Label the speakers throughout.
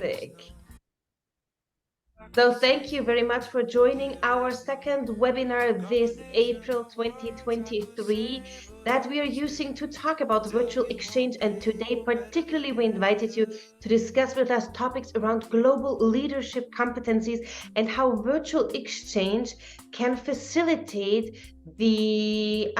Speaker 1: Fantastic. So thank you very much for joining our second webinar this April 2023 that we are using to talk about virtual exchange. And today, particularly, we invited you to discuss with us topics around global leadership competencies and how virtual exchange can facilitate the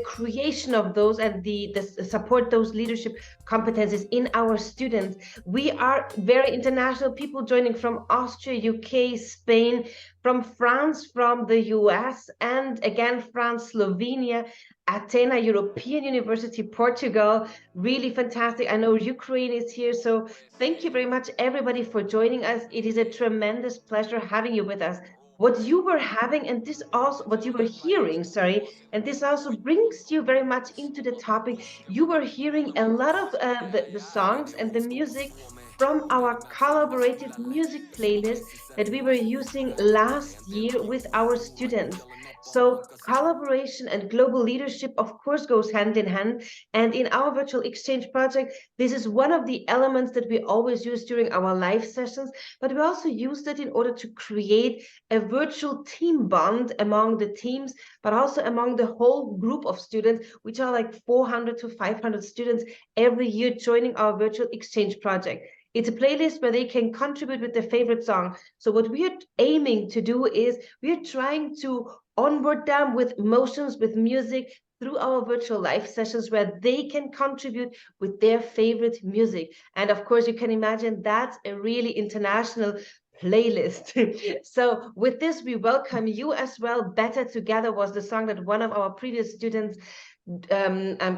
Speaker 1: creation of those and the support those leadership competencies in our students. We are very international people joining from Austria, UK, Spain, from France, from the US, and again, France, Slovenia, Athena, European University, Portugal. Really fantastic. I know Ukraine is here. So thank you very much, everybody, for joining us. It is a tremendous pleasure having you with us. What you were having, and this also, what you were hearing, sorry, and this also brings you very much into the topic. You were hearing a lot of the songs and the music from our collaborative music playlist that we were using last year with our students. So collaboration and global leadership, of course, goes hand in hand. And in our virtual exchange project, this is one of the elements that we always use during our live sessions, but we also use that in order to create a virtual team bond among the teams, but also among the whole group of students, which are like 400 to 500 students every year joining our virtual exchange project. It's a playlist where they can contribute with their favorite song. So what we are aiming to do is we are trying to onboard them with motions, with music, through our virtual live sessions where they can contribute with their favorite music. And of course, you can imagine that's a really international playlist. So with this, we welcome you as well. Better Together was the song that one of our previous students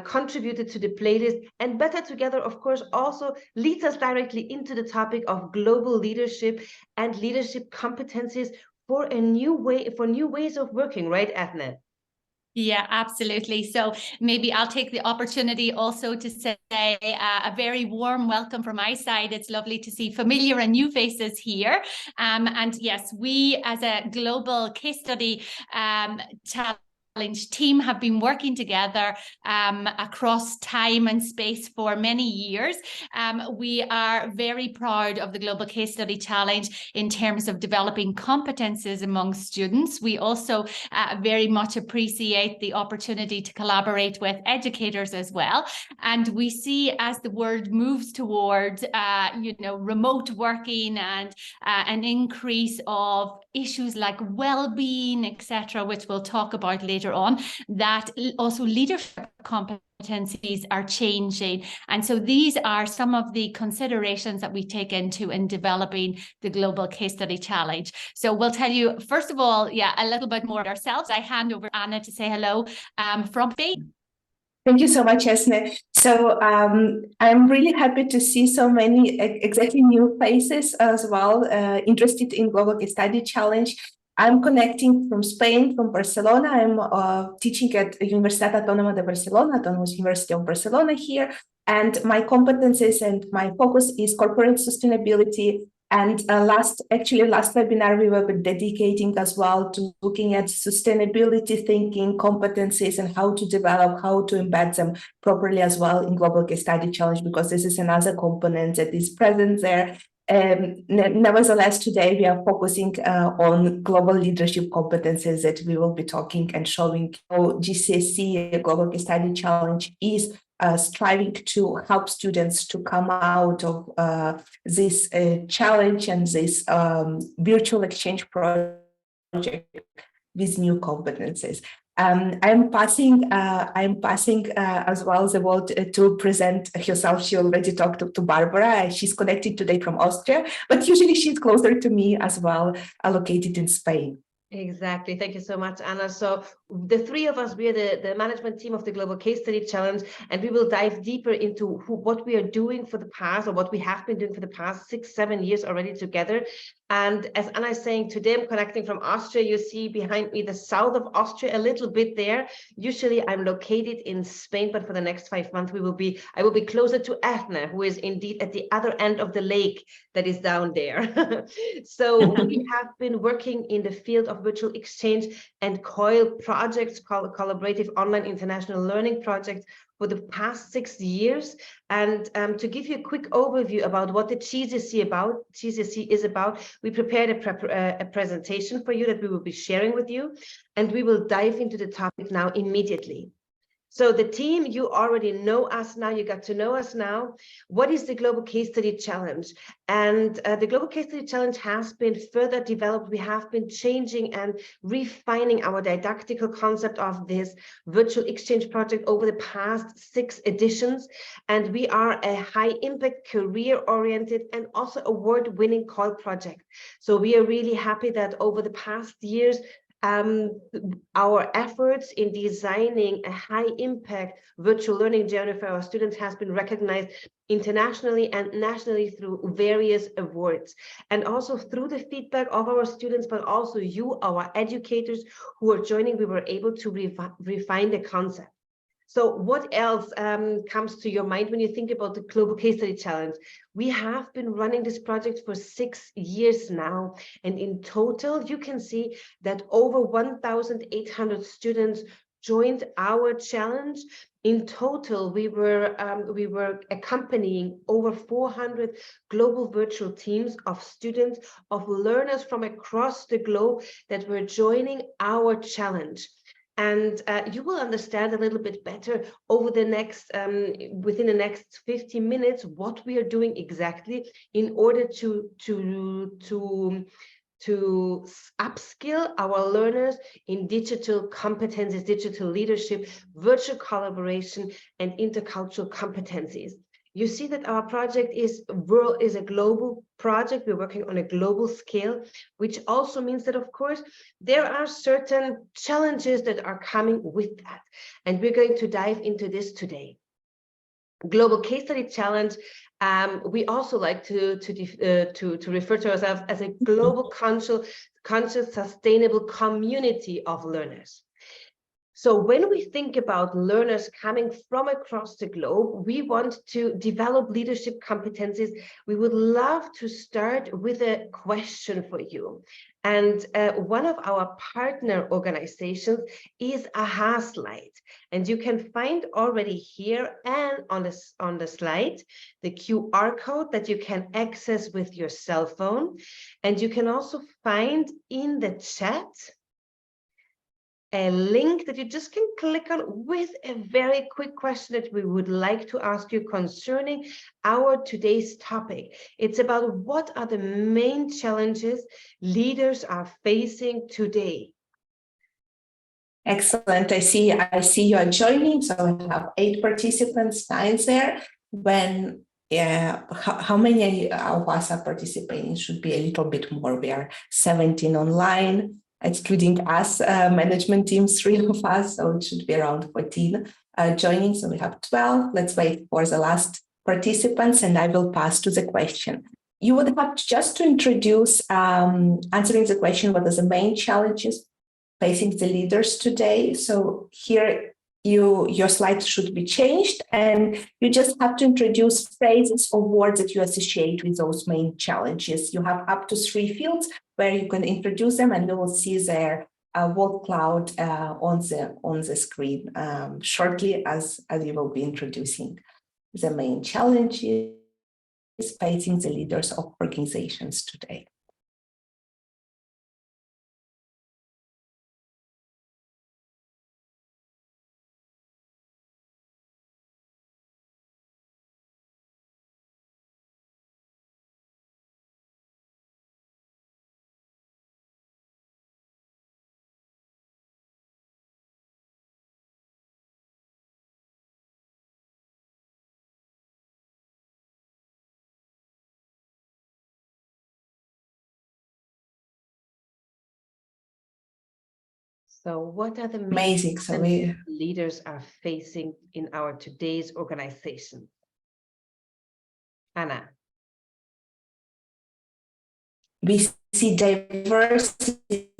Speaker 1: contributed to the playlist. And Better Together, of course, also leads us directly into the topic of global leadership and leadership competencies for a new way, for new ways of working, right, Adnan?
Speaker 2: Yeah, absolutely. So maybe I'll take the opportunity also to say a very warm welcome from my side. It's lovely to see familiar and new faces here. And yes, we as a global case study challenge team have been working together across time and space for many years. We are very proud of the Global Case Study Challenge in terms of developing competences among students. We also very much appreciate the opportunity to collaborate with educators as well. And we see as the world moves towards remote working and an increase of issues like well-being, etc., which we'll talk about later on, that also leadership competencies are changing. And so these are some of the considerations that we take into in developing the Global Case Study Challenge. So we'll tell you, first of all, a little bit more ourselves. I hand over to Anna to say hello from Spain.
Speaker 3: Thank you so much, Esme. So I'm really happy to see so many exactly new faces as well, interested in Global Case Study Challenge. I'm connecting from Spain, from Barcelona. I'm teaching at Universitat Autònoma de Barcelona, Autonomous University of Barcelona here. And my competencies and my focus is corporate sustainability. And last webinar, we were dedicating as well to looking at sustainability thinking, competencies, and how to develop, how to embed them properly as well in Global Case Study Challenge, because this is another component that is present there. Nevertheless, today we are focusing on global leadership competencies that we will be talking and showing how GCSC Global Case Study Challenge is striving to help students to come out of this challenge and this virtual exchange project with new competencies. I'm passing as well the word to present herself. She already talked to Barbara. She's connected today from Austria, but usually she's closer to me as well, located in Spain.
Speaker 1: Exactly. Thank you so much, Anna. So the three of us, we are the management team of the Global Case Study Challenge, and we will dive deeper into what we are doing for the past, or what we have been doing for the past 6-7 years already together. And as Anna is saying, today I'm connecting from Austria. You see behind me the south of Austria a little bit there. Usually I'm located in Spain, but for the next 5 months I will be closer to Athena, who is indeed at the other end of the lake that is down there. So we have been working in the field of of virtual exchange and COIL projects, collaborative online international learning projects, for the past 6 years. And to give you a quick overview about what the GCSC is about, we prepared a presentation for you that we will be sharing with you, and we will dive into the topic now immediately. So the team, you already know us now, you got to know us now. What is the Global Case Study Challenge? And the Global Case Study Challenge has been further developed. We have been changing and refining our didactical concept of this virtual exchange project over the past 6 editions. And we are a high impact, career-oriented, and also award-winning COIL project. So we are really happy that over the past years, our efforts in designing a high impact virtual learning journey for our students has been recognized internationally and nationally through various awards, and also through the feedback of our students, but also you, our educators who are joining, we were able to refine the concept. So what else comes to your mind when you think about the Global Case Study Challenge? We have been running this project for 6 years now, and in total, you can see that over 1,800 students joined our challenge. In total, we were accompanying over 400 global virtual teams of students, of learners from across the globe that were joining our challenge. And you will understand a little bit better over the next, within the next 50 minutes, what we are doing exactly in order to upskill our learners in digital competencies, digital leadership, virtual collaboration, and intercultural competencies. You see that our project is a global project. We're working on a global scale, which also means that, of course, there are certain challenges that are coming with that. And we're going to dive into this today. Global Case Study Challenge, we also like to refer to ourselves as a global conscious, sustainable community of learners. So when we think about learners coming from across the globe, we want to develop leadership competencies. We would love to start with a question for you. And one of our partner organizations is AHA Slide. And you can find already here and on the slide, the QR code that you can access with your cell phone. And you can also find in the chat a link that you just can click on with a very quick question that we would like to ask you concerning our today's topic. It's about what are the main challenges leaders are facing today.
Speaker 3: Excellent. I see you are joining. So we have 8 participants, 9 there. When how many of us are participating? It should be a little bit more. We are 17 online, excluding us, management team, 3 of us, so it should be around 14 joining. So we have 12. Let's wait for the last participants, and I will pass to the question. You would have just to introduce, answering the question, what are the main challenges facing the leaders today? So here, your slides should be changed, and you just have to introduce phrases or words that you associate with those main challenges. You have up to 3 fields where you can introduce them, and you will see their word cloud on the screen shortly as you will be introducing the main challenges facing the leaders of organizations today.
Speaker 1: So what are the main
Speaker 3: Amazing. So
Speaker 1: leaders are facing in our today's organization? Anna.
Speaker 3: We see diversity,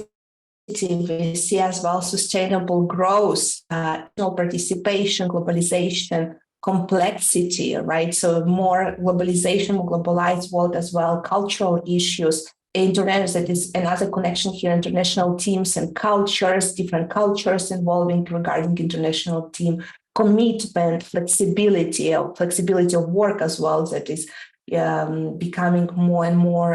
Speaker 3: we see as well sustainable growth, participation, globalization, complexity, right? So more globalization, more globalized world as well, cultural issues, that is another connection here, international teams and cultures, different cultures involving regarding international team commitment, flexibility of work as well, that is becoming more and more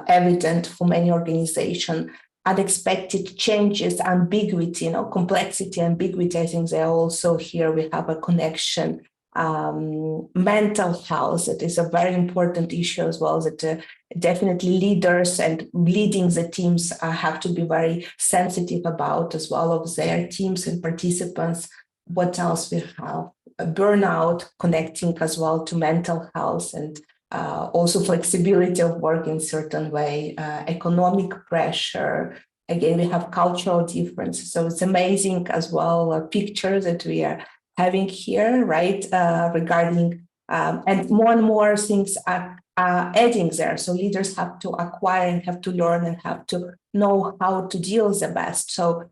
Speaker 3: evident for many organizations. Unexpected changes, ambiguity, complexity, ambiguity. I think they are also here. We have a connection. Mental health, that is a very important issue as well, that definitely leaders and leading the teams have to be very sensitive about as well of their teams and participants. What else we have? Burnout, connecting as well to mental health, and also flexibility of work in certain way, economic pressure. Again, we have cultural differences. So it's amazing as well, a picture that we are having here, right, regarding, and more things are adding there. So leaders have to acquire and have to learn and have to know how to deal the best. So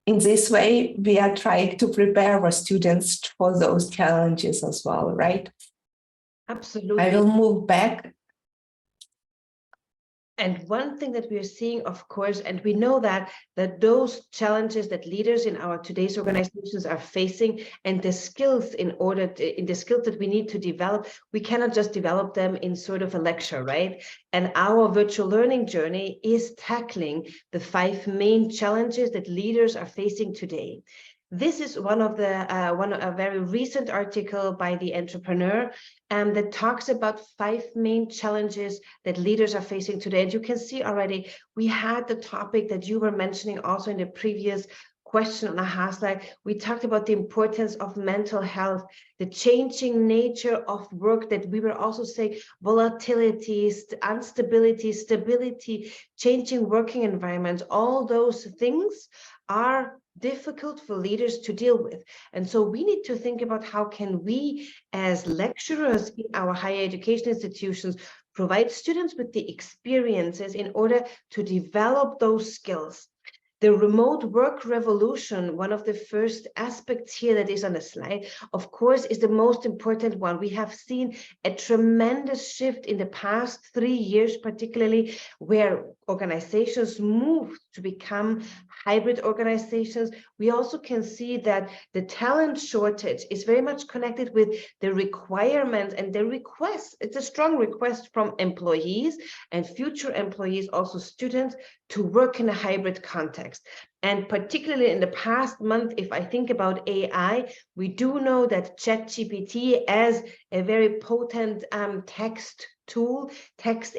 Speaker 3: in this way, we are trying to prepare our students for those challenges as well, right?
Speaker 1: Absolutely.
Speaker 3: I will move back.
Speaker 1: And one thing that we are seeing, of course, and we know that those challenges that leaders in our today's organizations are facing, and the skills in the skills that we need to develop, we cannot just develop them in sort of a lecture, right? And our virtual learning journey is tackling the 5 main challenges that leaders are facing today. This is one of a very recent article by the Entrepreneur that talks about 5 main challenges that leaders are facing today. And you can see already, we had the topic that you were mentioning also in the previous question on a slide. We talked about the importance of mental health, the changing nature of work that we were also saying, volatility, instability, stability, changing working environments, all those things are difficult for leaders to deal with. And so we need to think about how can we as lecturers in our higher education institutions provide students with the experiences in order to develop those skills. The remote work revolution, one of the first aspects here that is on the slide, of course, is the most important one. We have seen a tremendous shift in the past 3 years, particularly where organizations moved to become hybrid organizations. We also can see that the talent shortage is very much connected with the requirement and the request. It's a strong request from employees and future employees, also students, to work in a hybrid context. And particularly in the past month, if I think about AI, we do know that ChatGPT as a very potent text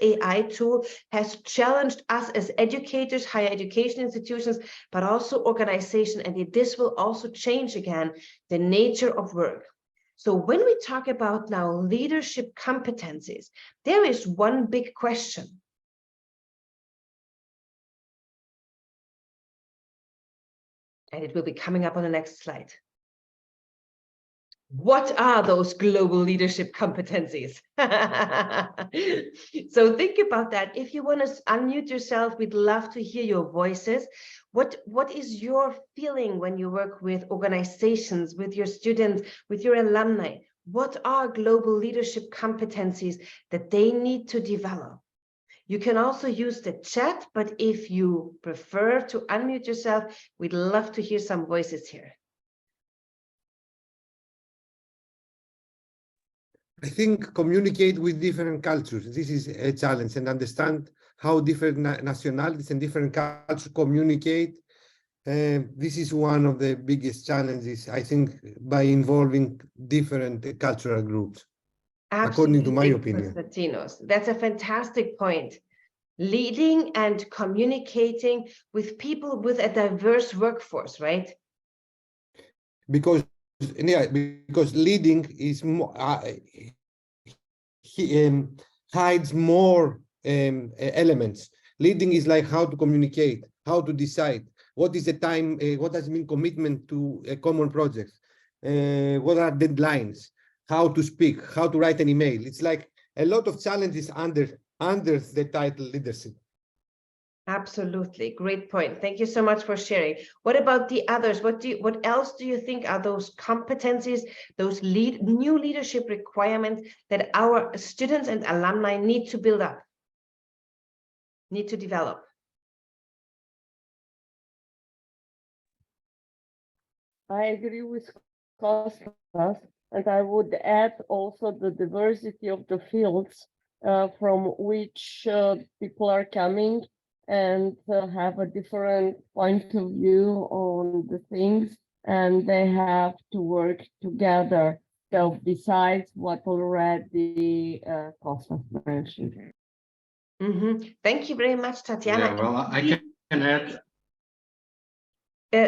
Speaker 1: AI tool, has challenged us as educators, higher education institutions, but also organizations. And this will also change again the nature of work. So when we talk about now leadership competencies, there is one big question. And it will be coming up on the next slide. What are those global leadership competencies? So think about that. If you want to unmute yourself, we'd love to hear your voices. What is your feeling when you work with organizations, with your students, with your alumni? What are global leadership competencies that they need to develop? You can also use the chat, but if you prefer to unmute yourself, we'd love to hear some voices here.
Speaker 4: I think communicate with different cultures. This is a challenge, and understand how different nationalities and different cultures communicate. This is one of the biggest challenges, I think, by involving different cultural groups.
Speaker 1: Absolutely,
Speaker 4: according to my opinion.
Speaker 1: Konstantinos. That's a fantastic point. Leading and communicating with people with a diverse workforce, right?
Speaker 4: Because leading is more, hides more elements. Leading is like how to communicate, how to decide, what is the time, what does it mean commitment to a common project, what are deadlines, how to speak, how to write an email. It's like a lot of challenges under the title leadership.
Speaker 1: Absolutely, great point. Thank you so much for sharing. What about the others? What else do you think are those competencies, those new leadership requirements that our students and alumni need to build up? need to develop?
Speaker 5: I agree with Costas, and I would add also the diversity of the fields from which people are coming and have a different point of view on the things, and they have to work together. So besides what already Costas mentioned.
Speaker 1: Thank you very much, Tatiana.
Speaker 6: Yeah, well, I can add.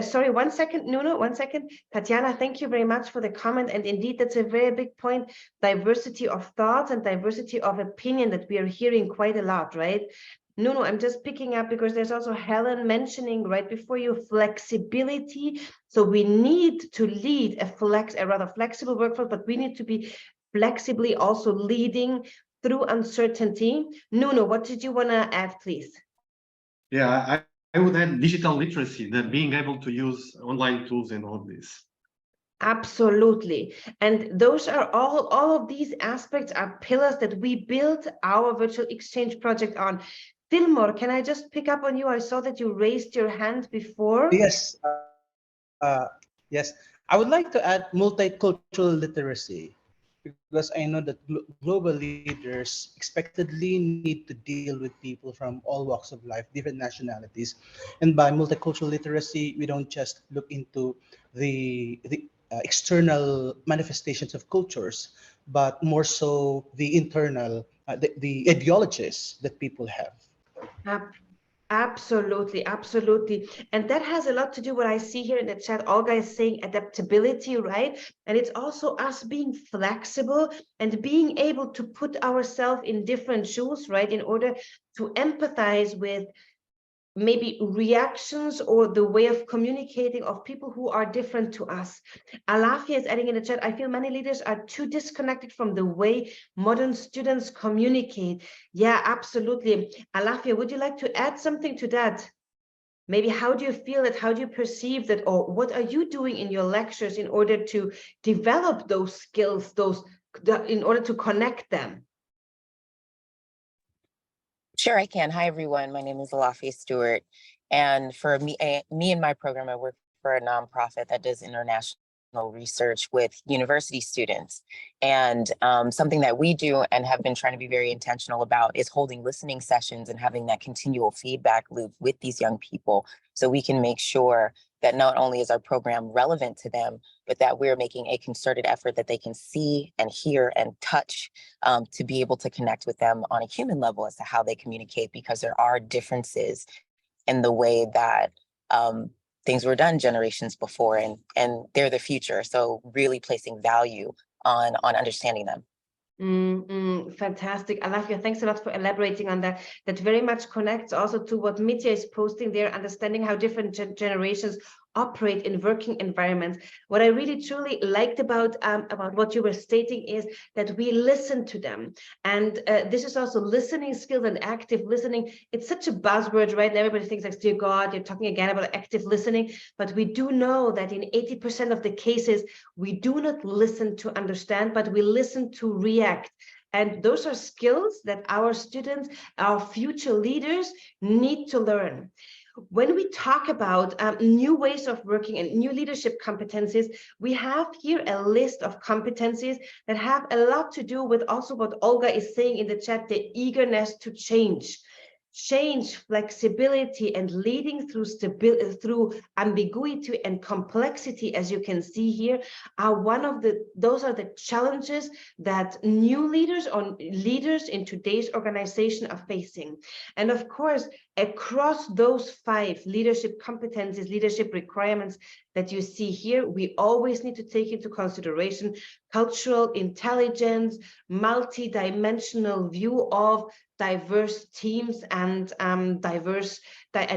Speaker 1: Sorry, 1 second, Nuno, 1 second. Tatiana, thank you very much for the comment. And indeed, that's a very big point. Diversity of thoughts and diversity of opinion that we are hearing quite a lot, right? Nuno, I'm just picking up because there's also Helen mentioning right before you flexibility. So we need to lead a rather flexible workforce, but we need to be flexibly also leading through uncertainty. Nuno, what did you want to add, please?
Speaker 6: Yeah, I would add digital literacy, that being able to use online tools and all this.
Speaker 1: Absolutely. And those are all of these aspects are pillars that we built our virtual exchange project on. Fillmore, can I just pick up on you? I saw that you raised your hand before.
Speaker 7: Yes, yes. I would like to add multicultural literacy, because I know that global leaders expectedly need to deal with people from all walks of life, different nationalities. And by multicultural literacy, we don't just look into the external manifestations of cultures, but more so the internal, the ideologies that people have.
Speaker 1: Absolutely, absolutely. And that has a lot to do with what I see here in the chat. Olga is saying adaptability, right? And it's also us being flexible and being able to put ourselves in different shoes, right? In order to empathize with maybe reactions or the way of communicating of people who are different to us. Alafia is adding in the chat, I feel many leaders are too disconnected from the way modern students communicate. Yeah, absolutely. Alafia, would you like to add something to that? Maybe how do you feel it? How do you perceive that? Or what are you doing in your lectures in order to develop those skills, in order to connect them?
Speaker 8: Sure, I can. Hi, everyone. My name is Alafia Stewart. And for me and my program, I work for a nonprofit that does international research with university students. And something that we do and have been trying to be very intentional about is holding listening sessions and having that continual feedback loop with these young people, so we can make sure that not only is our program relevant to them, but that we're making a concerted effort that they can see and hear and touch, to be able to connect with them on a human level as to how they communicate, because there are differences in the way that things were done generations before, and they're the future. So really placing value on understanding them.
Speaker 1: Fantastic. Alafia, thanks a lot for elaborating on that. That very much connects also to what Mitya is posting there, understanding how different generations operate in working environments. What I really truly liked about what you were stating is that we listen to them. And this is also listening skills and active listening. It's such a buzzword, right? And everybody thinks like, dear God, you're talking again about active listening. But we do know that in 80% of the cases, we do not listen to understand, but we listen to react. And those are skills that our students, our future leaders need to learn. When we talk about new ways of working and new leadership competencies, we have here a list of competencies that have a lot to do with also what Olga is saying in the chat, the eagerness to change. Change, flexibility, and leading through stability, through ambiguity and complexity, as you can see here, are those are the challenges that new leaders or leaders in today's organization are facing. And of course, across those 5 leadership competencies, leadership requirements that you see here, we always need to take into consideration cultural intelligence, multi-dimensional view of diverse teams and a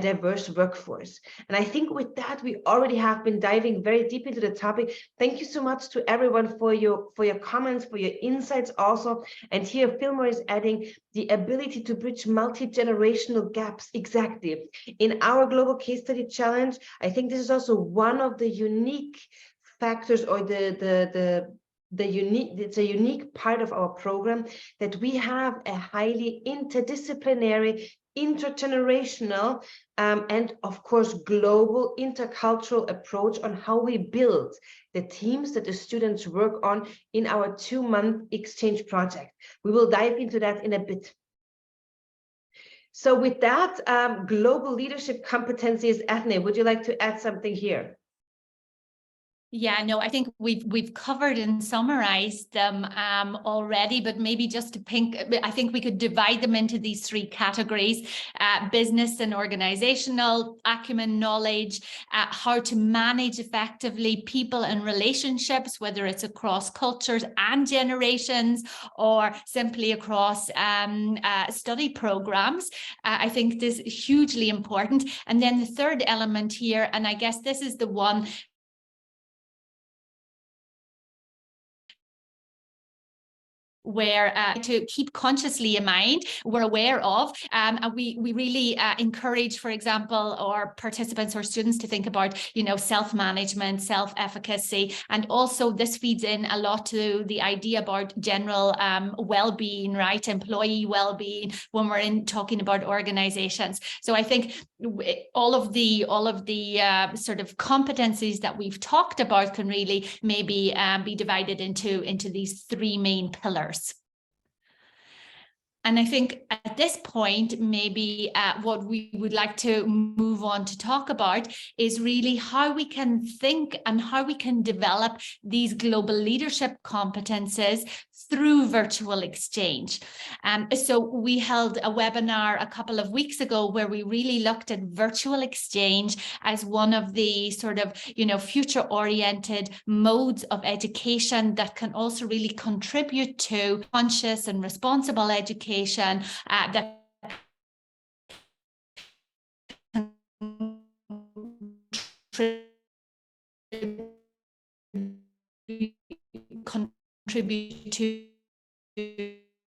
Speaker 1: diverse workforce. And I think with that, we already have been diving very deep into the topic. Thank you so much to everyone for your comments, for your insights also. And here Fillmore is adding the ability to bridge multi-generational gaps. Exactly. In our Global Case Study Challenge, I think this is also one of the unique factors, or it's a unique part of our program, that we have a highly interdisciplinary, intergenerational, and of course, global intercultural approach on how we build the teams that the students work on in our 2-month exchange project. We will dive into that in a bit. So with that, global leadership competencies, Ethne, would you like to add something here?
Speaker 2: Yeah, no, I think we've covered and summarized them already, but maybe just to I think we could divide them into these 3 categories: business and organizational acumen, knowledge, how to manage effectively people and relationships, whether it's across cultures and generations or simply across study programs. I think this is hugely important. And then the third element here, and I guess this is the one where to keep consciously in mind, we're aware of, and we really encourage, for example, our participants or students to think about, self-management, self-efficacy, and also this feeds in a lot to the idea about general well-being, right? Employee well-being when we're talking about organizations. So I think all of the sort of competencies that we've talked about can really maybe be divided into these 3 main pillars. And I think at this point, maybe what we would like to move on to talk about is really how we can think and how we can develop these global leadership competences through virtual exchange. So we held a webinar a couple of weeks ago where we really looked at virtual exchange as one of the sort of, future-oriented modes of education that can also really contribute to conscious and responsible education that contribute to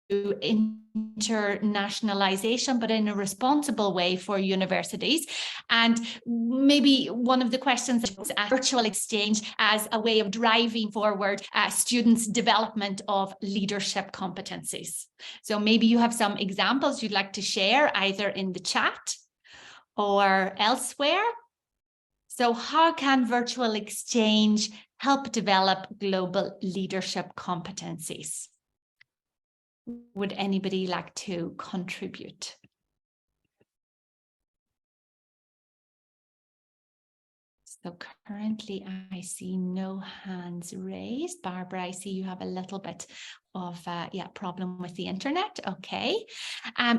Speaker 2: internationalization, but in a responsible way for universities. And maybe one of the questions is virtual exchange as a way of driving forward students' development of leadership competencies. So maybe you have some examples you'd like to share either in the chat or elsewhere. So how can virtual exchange help develop global leadership competencies? Would anybody like to contribute? So currently I see no hands raised. Barbara, I see you have a little bit of problem with the internet. Okay.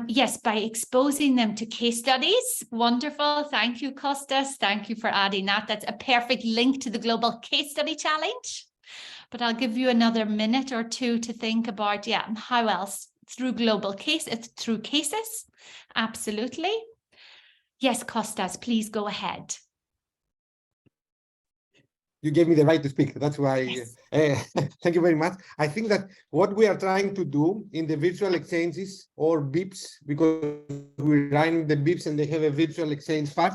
Speaker 2: Yes, by exposing them to case studies. Wonderful. Thank you, Kostas. Thank you for adding that. That's a perfect link to the Global Case Study Challenge. But I'll give you another minute or 2 to think about, how else? Through through cases? Absolutely. Yes, Kostas, please go ahead.
Speaker 4: You gave me the right to speak. That's why.
Speaker 2: Yes.
Speaker 4: Thank you very much. I think that what we are trying to do in the virtual exchanges or BIPs, because we're running the BIPs and they have a virtual exchange part,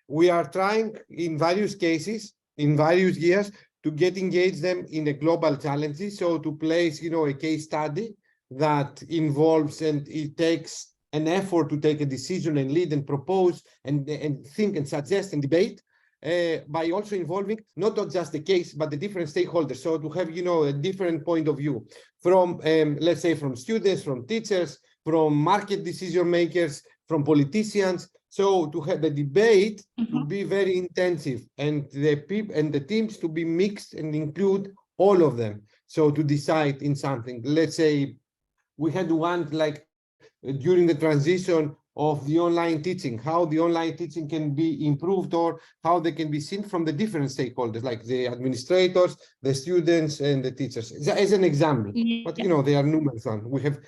Speaker 4: we are trying in various cases, in various years, to engage them in the global challenges. So to place, a case study that involves, and it takes an effort to take a decision and lead and propose and think and suggest and debate, by also involving not just the case, but the different stakeholders. So to have, a different point of view from, let's say, from students, from teachers, from market decision makers, from politicians. So to have the debate to be very intensive and the people and the teams to be mixed and include all of them. So to decide in something, let's say we had one like during the transition of the online teaching, how the online teaching can be improved or how they can be seen from the different stakeholders, like the administrators, the students, and the teachers, as an example. But, there are numerous ones. We have,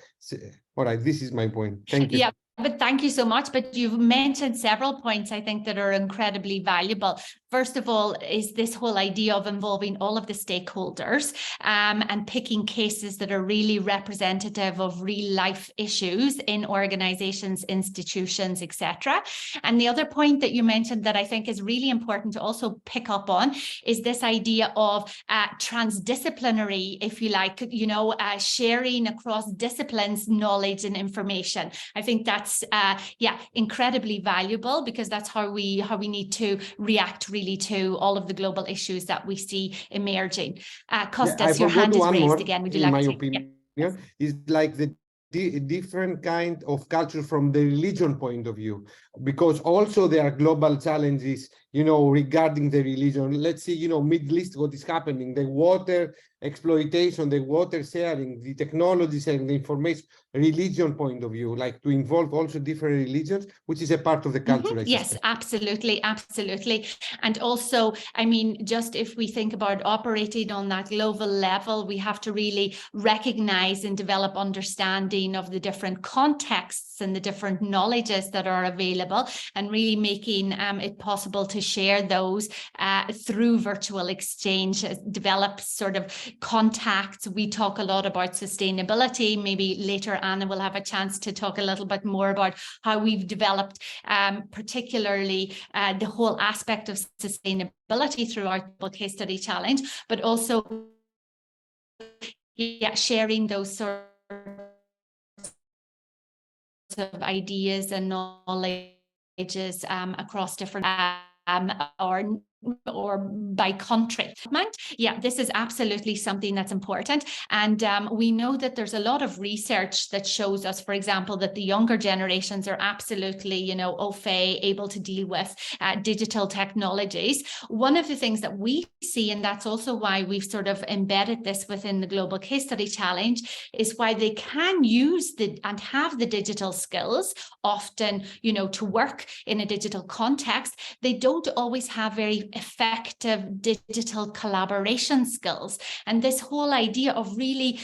Speaker 4: all right, this is my point. Thank you.
Speaker 2: Yeah. But thank you so much. But you've mentioned several points, I think, that are incredibly valuable. First of all, is this whole idea of involving all of the stakeholders and picking cases that are really representative of real life issues in organizations, institutions, etc. And the other point that you mentioned that I think is really important to also pick up on is this idea of transdisciplinary, if you like, sharing across disciplines, knowledge and information. I think that's incredibly valuable, because that's how we need to react really to all of the global issues that we see emerging. Costas, your hand is raised again. Would you like to?
Speaker 4: In my opinion, is like the different kind of culture from the religion point of view, because also there are global challenges, regarding the religion. Let's see, Middle East, what is happening, the water exploitation, the water sharing, the technology sharing, the information, religion point of view, like to involve also different religions, which is a part of the culture.
Speaker 2: Yes, absolutely. And also, I mean, just if we think about operating on that global level, we have to really recognize and develop understanding of the different contexts and the different knowledges that are available, and really making it possible to share those through virtual exchange, develop sort of contacts. We talk a lot about sustainability. Maybe later Anna will have a chance to talk a little bit more about how we've developed particularly the whole aspect of sustainability through our case study challenge, but also sharing those sorts of ideas and knowledges across different or by country. This is absolutely something that's important. And we know that there's a lot of research that shows us, for example, that the younger generations are absolutely, au fait, able to deal with digital technologies. One of the things that we see, and that's also why we've sort of embedded this within the Global Case Study Challenge, is why they can use and have the digital skills often, to work in a digital context. They don't always have very effective digital collaboration skills. And this whole idea of really,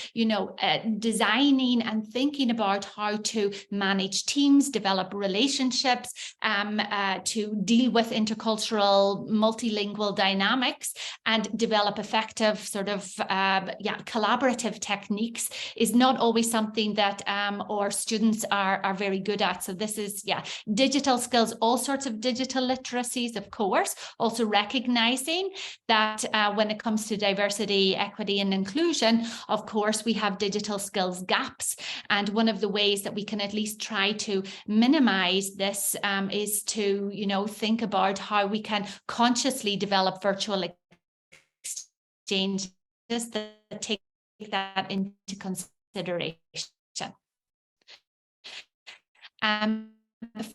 Speaker 2: designing and thinking about how to manage teams, develop relationships, to deal with intercultural, multilingual dynamics, and develop effective sort of, collaborative techniques is not always something that our students are very good at. So this is, digital skills, all sorts of digital literacies, of course, also recognizing that when it comes to diversity, equity, and inclusion, of course, we have digital skills gaps. And one of the ways that we can at least try to minimize this is to, think about how we can consciously develop virtual exchanges that take that into consideration.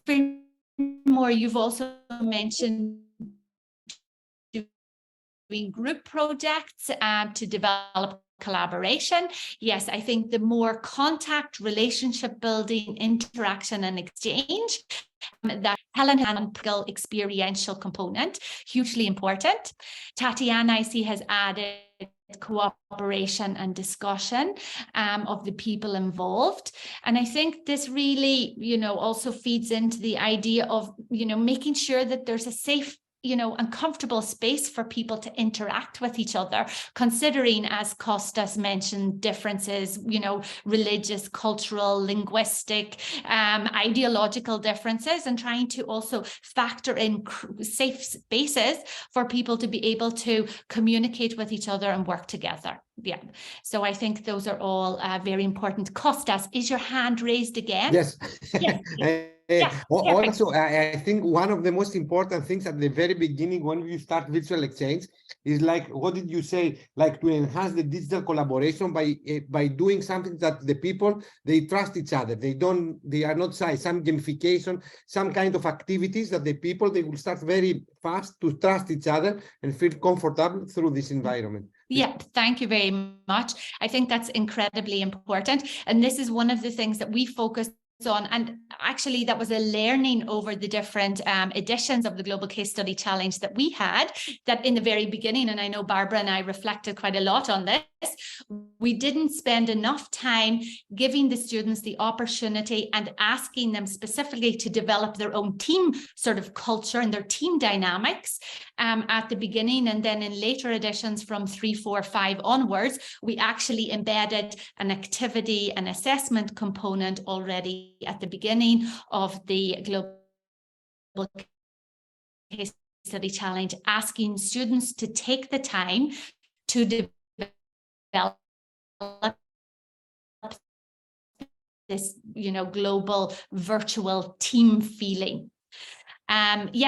Speaker 2: Furthermore, you've also mentioned doing group projects to develop collaboration. Yes, I think the more contact, relationship building, interaction, and exchange, that Helen experiential component, hugely important. Tatiana, I see, has added cooperation and discussion of the people involved. And I think this really, also feeds into the idea of, making sure that there's a safe and comfortable space for people to interact with each other, considering, as Costas mentioned, differences, religious, cultural, linguistic, ideological differences, and trying to also factor in safe spaces for people to be able to communicate with each other and work together. So I think those are all very important. Costas, is your hand raised again?
Speaker 4: Yes.
Speaker 2: Yes.
Speaker 4: Also, I think one of the most important things at the very beginning when you start virtual exchange is like, what did you say? Like to enhance the digital collaboration by doing something that the people, they trust each other. They are not shy. Some gamification, some kind of activities that the people, they will start very fast to trust each other and feel comfortable through this environment.
Speaker 2: Yeah, thank you very much. I think that's incredibly important. And this is one of the things that we focus on, and actually that was a learning over the different editions of the Global Case Study Challenge that we had, that in the very beginning, and I know Barbara and I reflected quite a lot on this, we didn't spend enough time giving the students the opportunity and asking them specifically to develop their own team sort of culture and their team dynamics at the beginning. And then in later editions from 3, 4, 5 onwards, we actually embedded an activity and assessment component already at the beginning of the Global Case Study Challenge, asking students to take the time to develop this, global virtual team feeling.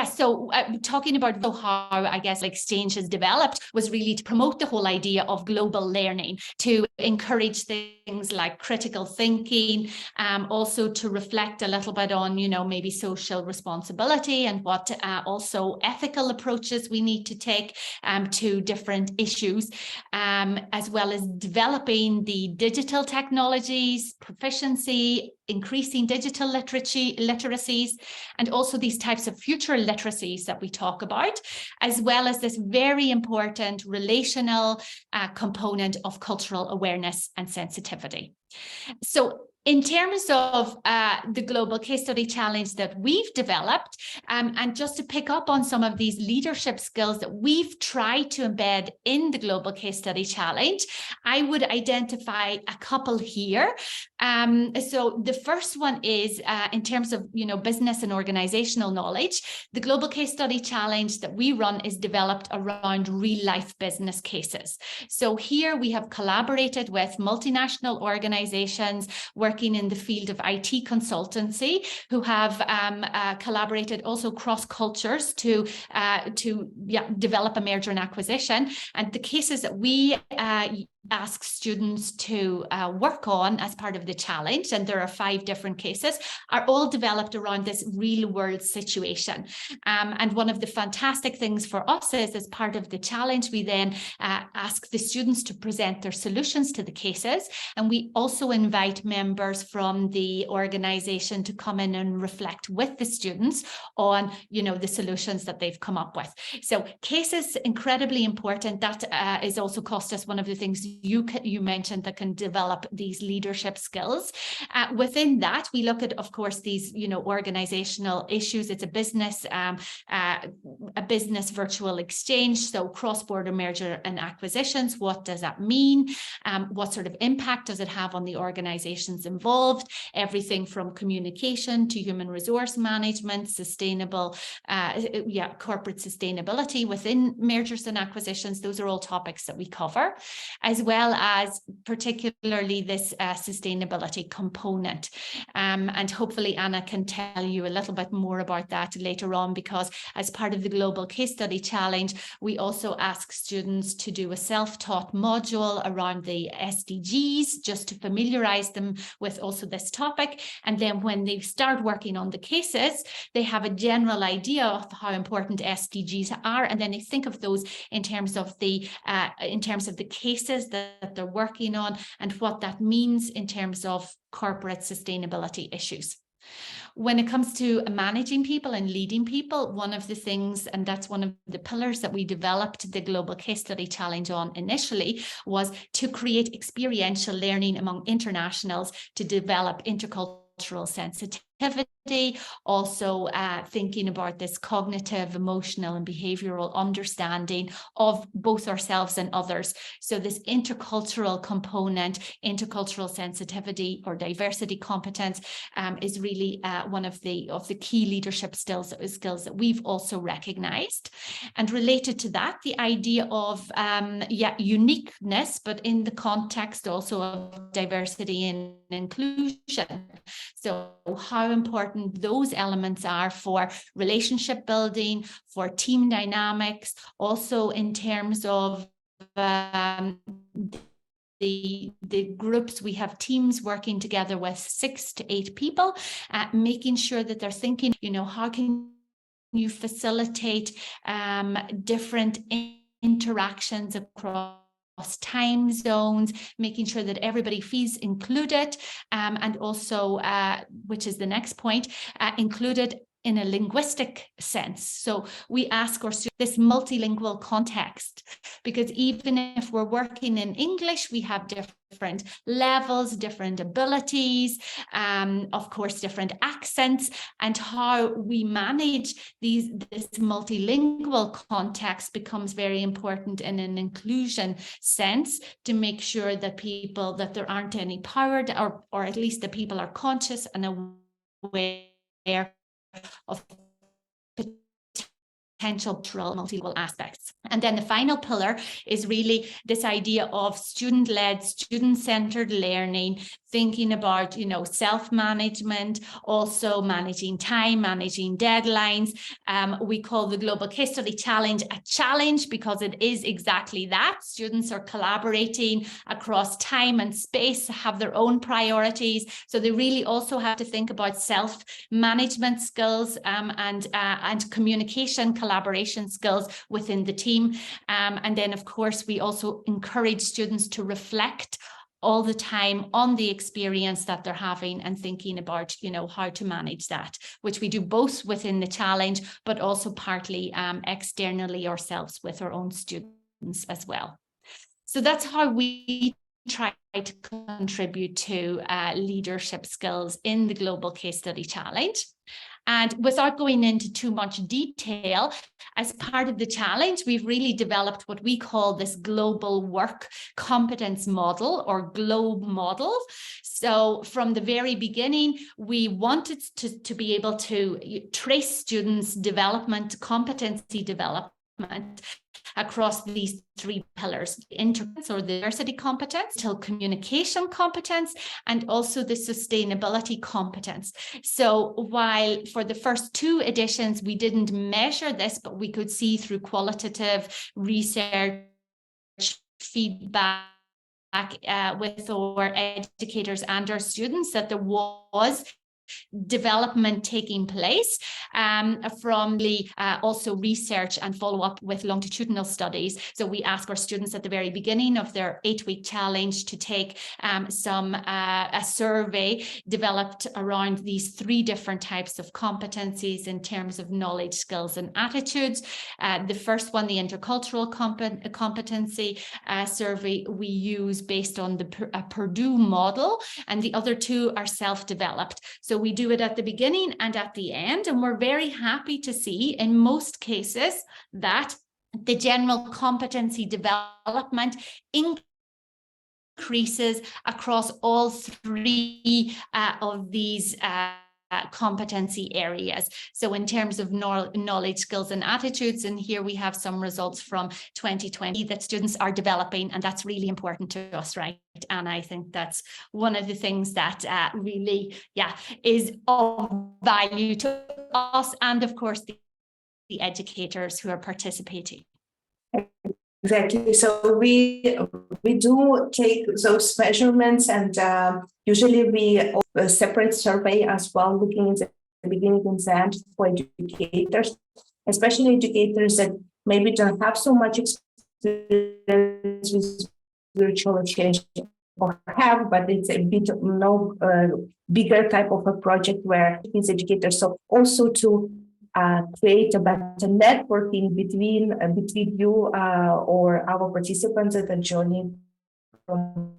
Speaker 2: So talking about how I guess exchange has developed was really to promote the whole idea of global learning, to encourage things like critical thinking, also to reflect a little bit on, maybe social responsibility and what also ethical approaches we need to take to different issues, as well as developing the digital technologies, proficiency, increasing digital literacies, and also these types of future literacies that we talk about, as well as this very important relational component of cultural awareness and sensitivity. So in terms of the Global Case Study Challenge that we've developed, and just to pick up on some of these leadership skills that we've tried to embed in the Global Case Study Challenge, I would identify a couple here. So the first one is in terms of, business and organizational knowledge. The Global Case Study Challenge that we run is developed around real life business cases. So here we have collaborated with multinational organizations working in the field of IT consultancy, who have collaborated also cross cultures to develop a merger and acquisition. And the cases that we ask students to work on as part of the challenge, and there are 5 different cases, are all developed around this real world situation. And one of the fantastic things for us is, as part of the challenge, we then ask the students to present their solutions to the cases, and we also invite members from the organization to come in and reflect with the students on, the solutions that they've come up with. So cases, incredibly important. That is also cost us one of the things you mentioned that can develop these leadership skills. Within that, we look at, of course, these, organizational issues. It's a business virtual exchange. So cross-border merger and acquisitions. What does that mean? What sort of impact does it have on the organizations involved? Everything from communication to human resource management, sustainable, corporate sustainability within mergers and acquisitions. Those are all topics that we cover, as well as particularly this sustainability component. And hopefully Anna can tell you a little bit more about that later on, because as part of the Global Case Study Challenge, we also ask students to do a self-taught module around the SDGs, just to familiarize them with also this topic. And then when they start working on the cases, they have a general idea of how important SDGs are, and then they think of those in terms of the cases that they're working on and what that means in terms of corporate sustainability issues. When it comes to managing people and leading people, one of the things, and that's one of the pillars that we developed the Global Case Study Challenge on initially, was to create experiential learning among internationals to develop intercultural sensitivity, also thinking about this cognitive, emotional, and behavioral understanding of both ourselves and others. So this intercultural component, intercultural sensitivity or diversity competence, is really one of the key leadership skills that we've also recognized. And related to that, the idea of uniqueness, but in the context also of diversity and inclusion. So how important those elements are for relationship building, for team dynamics, also in terms of the groups. We have teams working together with 6 to 8 people, making sure that they're thinking, how can you facilitate different interactions across time zones, making sure that everybody feels included, and also, which is the next point, included in a linguistic sense. So we ask our students this multilingual context, because even if we're working in English, we have different levels, different abilities, of course, different accents, and how we manage this multilingual context becomes very important in an inclusion sense, to make sure that there aren't any power, or at least that people are conscious and aware of potential multilingual aspects. And then the final pillar is really this idea of student-led, student-centered learning, thinking about, self-management, also managing time, managing deadlines. We call the Global Case Study Challenge a challenge because it is exactly that. Students are collaborating across time and space, have their own priorities. So they really also have to think about self-management skills, and communication, collaboration skills within the team. And then, of course, we also encourage students to reflect all the time on the experience that they're having and thinking about, how to manage that, which we do both within the challenge, but also partly externally ourselves with our own students as well. So that's how we try to contribute to leadership skills in the Global Case Study Challenge. And without going into too much detail, as part of the challenge, we've really developed what we call this global work competence model, or GLOBE model. So from the very beginning, we wanted to be able to trace students' development, competency development, across these three pillars: interest or the diversity competence, till communication competence, and also the sustainability competence. So while for the first two editions, we didn't measure this, but we could see through qualitative research feedback with our educators and our students that there was development taking place from the also research and follow up with longitudinal studies. So we ask our students at the very beginning of their 8-week challenge to take a survey developed around these three different types of competencies in terms of knowledge, skills, and attitudes. The first one, the intercultural competency survey, we use based on the Purdue model, and the other two are self-developed. So we do it at the beginning and at the end, and we're very happy to see in most cases that the general competency development increases across all three of these competency areas. So in terms of knowledge, skills, and attitudes, and here we have some results from 2020 that students are developing, and that's really important to us, right? And I think that's one of the things that really, is of value to us, and of course the educators who are participating.
Speaker 3: Exactly. So we do take those measurements, and usually we a separate survey as well, looking at the beginning and the end for educators, especially educators that maybe don't have so much experience with virtual change, or have, but it's a bit bigger type of a project where these educators, so also to create a better networking between you or our participants that are joining from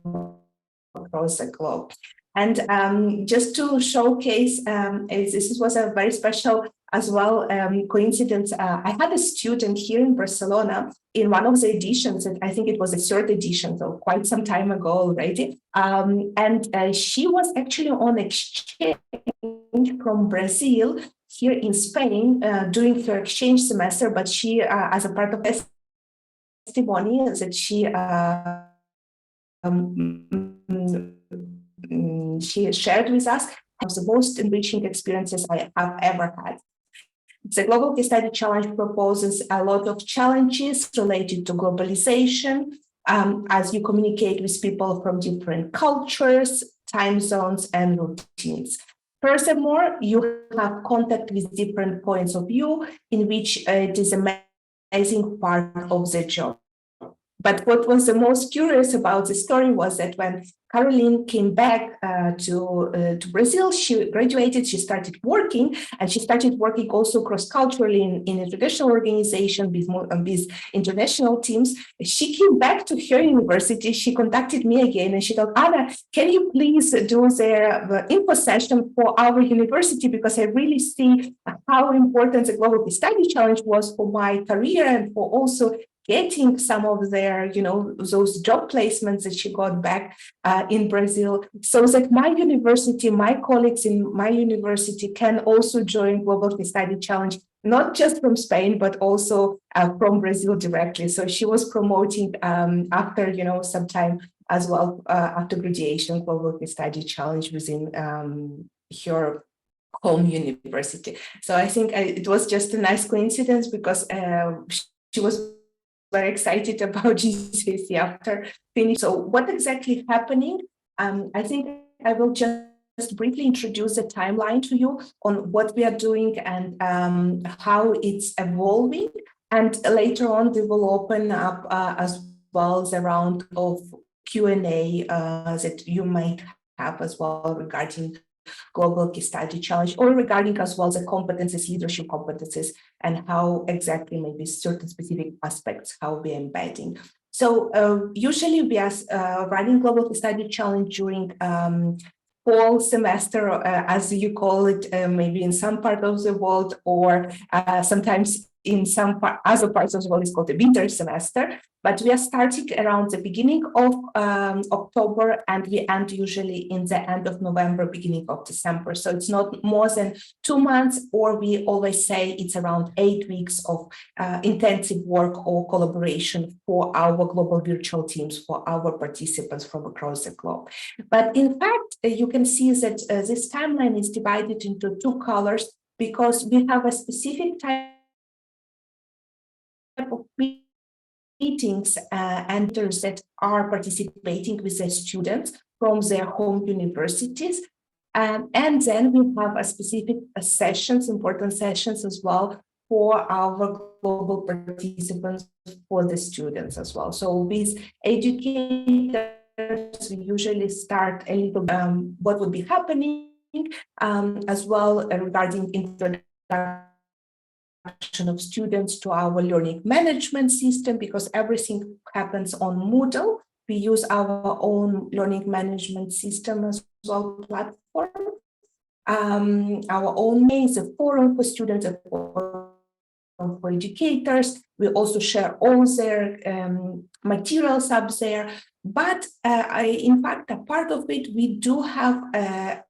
Speaker 3: across the globe. And just to showcase, this was a very special as well coincidence. I had a student here in Barcelona in one of the editions, and I think it was the third edition, so quite some time ago already. And she was actually on exchange from Brazil here in Spain during her exchange semester, but she, as a part of testimony, that she shared with us the most enriching experiences I have ever had. The Global Case Study Challenge proposes a lot of challenges related to globalization, as you communicate with people from different cultures, time zones, and routines. Furthermore, you have contact with different points of view, in which it is an amazing part of the job. But what was the most curious about the story was that when Caroline came back to Brazil, she graduated, she started working, and she started working also cross-culturally in a traditional organization with international teams. She came back to her university, she contacted me again, and she told, Anna, can you please do the info session for our university, because I really see how important the Global Study Challenge was for my career and for also getting some of their, those job placements that she got back in Brazil, so that my university, my colleagues in my university can also join Global Study Challenge, not just from Spain, but also from Brazil directly. So she was promoting after, some time as well, after graduation, Global Study Challenge within her home university. So I think it was just a nice coincidence, because she was very excited about GCSC after finish. So what exactly happening? I think I will just briefly introduce the timeline to you on what we are doing and how it's evolving. And later on, we will open up as well the round of Q&A that you might have as well regarding Global Study Challenge, or regarding as well the competencies, leadership competencies, and how exactly maybe certain specific aspects, how we're embedding. So usually we are running Global Study Challenge during fall semester, as you call it, maybe in some part of the world, or sometimes in some other parts of the world, it's called the winter semester. But we are starting around the beginning of October, and we end usually in the end of November, beginning of December. So it's not more than 2 months, or we always say it's around 8 weeks of intensive work or collaboration for our global virtual teams, for our participants from across the globe. But in fact, you can see that this timeline is divided into 2 colors, because we have a specific type of meetings and leaders that are participating with the students from their home universities. And then we have a specific sessions, important sessions as well for our global participants, for the students as well. So with educators, we usually start a little what would be happening as well regarding introduction of students to our learning management system, because everything happens on Moodle. We use our own learning management system as well, platform. Our own main is a forum for students, a forum for educators. We also share all their materials up there. But in fact, a part of it, we do have at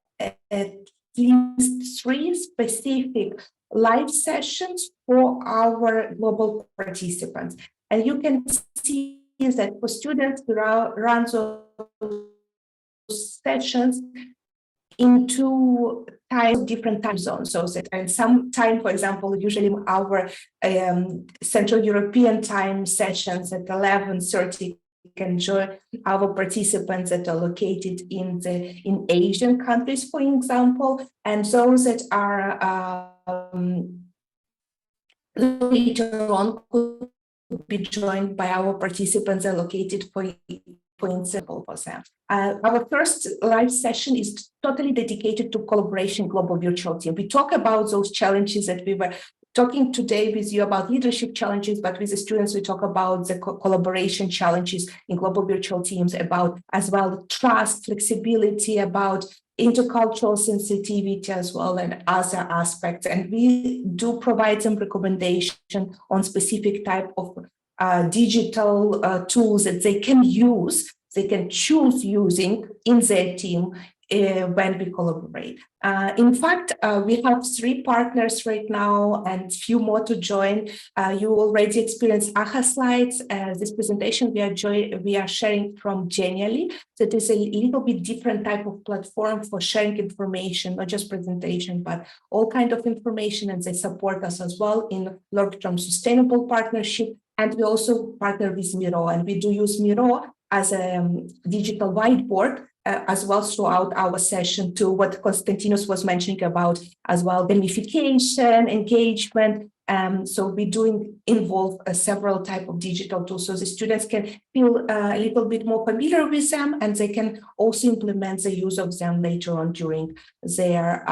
Speaker 3: least 3 specific live sessions for our global participants. And you can see that for students, we run those sessions in 2 different time zones. So that in some time, for example, usually our Central European time sessions at 11:30 can join our participants that are located in Asian countries, for example, and those that are later on could be joined by our participants that are located for example, for them. Our first live session is totally dedicated to collaboration global virtual team. We talk about those challenges that we were talking today with you about leadership challenges, but with the students, we talk about the collaboration challenges in global virtual teams, about as well trust, flexibility, about intercultural sensitivity as well, and other aspects. And we do provide some recommendation on specific type of digital tools that they can use, they can choose using in their team when we collaborate. In fact, we have 3 partners right now and few more to join. You already experienced AHA slides. This presentation we are sharing from Genially. So it is a little bit different type of platform for sharing information, not just presentation, but all kind of information, and they support us as well in long-term sustainable partnership. And we also partner with Miro, and we do use Miro as a digital whiteboard as well throughout our session, to what Konstantinos was mentioning about as well, gamification, engagement, So we do involve several type of digital tools, so the students can feel a little bit more familiar with them, and they can also implement the use of them later on during their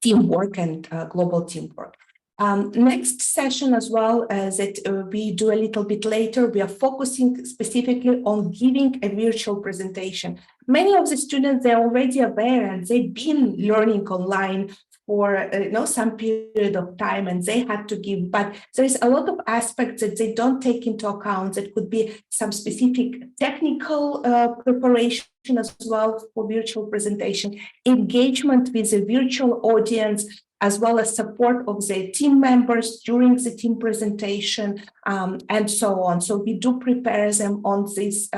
Speaker 3: teamwork and global teamwork. Next session as well that we do a little bit later, we are focusing specifically on giving a virtual presentation. Many of the students, they're already aware and they've been learning online for some period of time, and they had to give, but there is a lot of aspects that they don't take into account. That could be some specific technical preparation as well for virtual presentation, engagement with the virtual audience, as well as support of the team members during the team presentation, and so on. So we do prepare them on this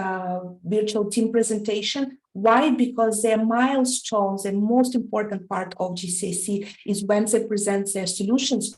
Speaker 3: virtual team presentation. Why? Because their milestones, the most important part of GCSC is when they present their solutions